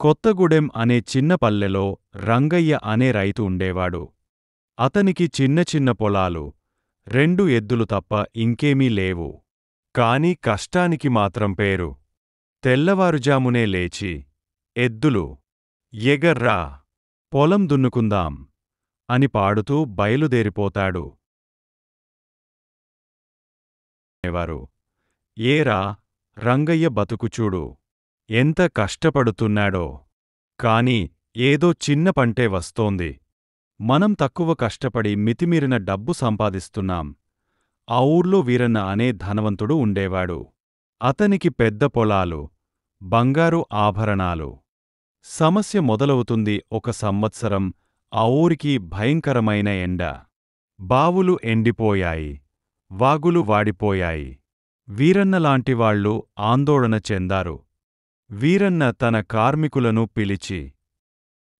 కొత్తగూడెం అనే చిన్న పల్లెలో రంగయ్య అనే రైతు ఉండేవాడు. అతనికి చిన్న చిన్న పొలాలు, 2 ఎద్దులు తప్ప ఇంకేమీ లేవు. కాని కష్టానికి మాత్రం పేరు. తెల్లవారుజామునే లేచి, ఎద్దులు, ఎగర్రా, పొలం దున్నుకుందాం అని పాడుతూ బయలుదేరిపోతాడు. ఏరా, రంగయ్య బతుకుచూడు, ఎంత కష్టపడుతున్నాడో. కాని ఏదో చిన్న పంటే వస్తోంది. మనం తక్కువ కష్టపడి మితిమీరిన డబ్బు సంపాదిస్తున్నాం. ఆ ఊర్లో వీరన్న అనే ధనవంతుడు ఉండేవాడు. అతనికి పెద్ద పొలాలు, బంగారు ఆభరణాలు. సమస్య మొదలవుతుంది ఒక సంవత్సరం. ఆ ఊరికి భయంకరమైన ఎండ. బావులు ఎండిపోయాయి, వాగులు వాడిపోయాయి. వీరన్నలాంటివాళ్లు ఆందోళన చెందారు. వీరన్న తన కార్మికులను పిలిచి,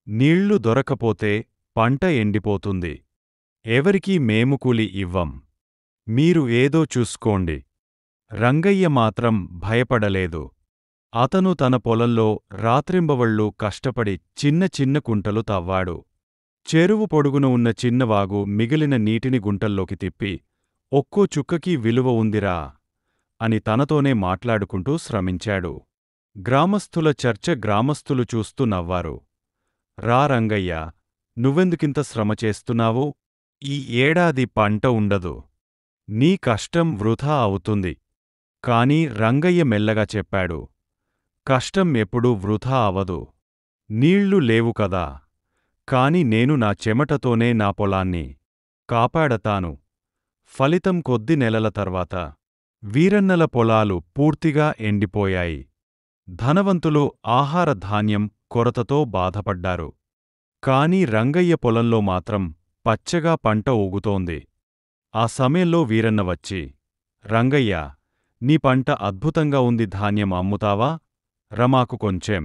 నీళ్లు దొరకపోతే పంట ఎండిపోతుంది. ఎవరికీ మేము కూలి ఇవ్వం. మీరు ఏదో చూసుకోండి. రంగయ్య మాత్రం భయపడలేదు. అతను తన పొలంలో రాత్రింబవళ్ళూ కష్టపడి చిన్న చిన్న కుంటలు తవ్వాడు. చెరువు పొడుగున ఉన్న చిన్నవాగు మిగిలిన నీటిని గుంటల్లోకి తిప్పి, ఒక్కో చుక్కకీ విలువ ఉందిరా అని తనతోనే మాట్లాడుకుంటూ శ్రమించాడు. గ్రామస్థుల చర్చ గ్రామస్థులు చూస్తూ నవ్వారు. రా రంగయ్య, నువ్వెందుకింత శ్రమ చేస్తున్నావు? ఈ ఏడాది పంట ఉండదు. నీ కష్టం వృధా అవుతుంది. కాని రంగయ్య మెల్లగా చెప్పాడు, కష్టం ఎప్పుడూ వృధా అవదు. నీళ్లు లేవు కదా. కాని నేను నా చెమటతోనే నా పొలాన్ని కాపాడతాను. ఫలితం కొద్ది నెలల తర్వాత వీరన్నల పొలాలు పూర్తిగా ఎండిపోయాయి. ధనవంతులు ఆహార ధాన్యం కొరతతో బాధపడ్డారు. కాని రంగయ్య పొలంలో మాత్రం పచ్చగా పంట ఊగుతోంది. ఆ సమయంలో వీరన్న వచ్చి, రంగయ్య, నీ పంట అద్భుతంగా ఉంది, ధాన్యం అమ్ముతావా? రమాకు కొంచెం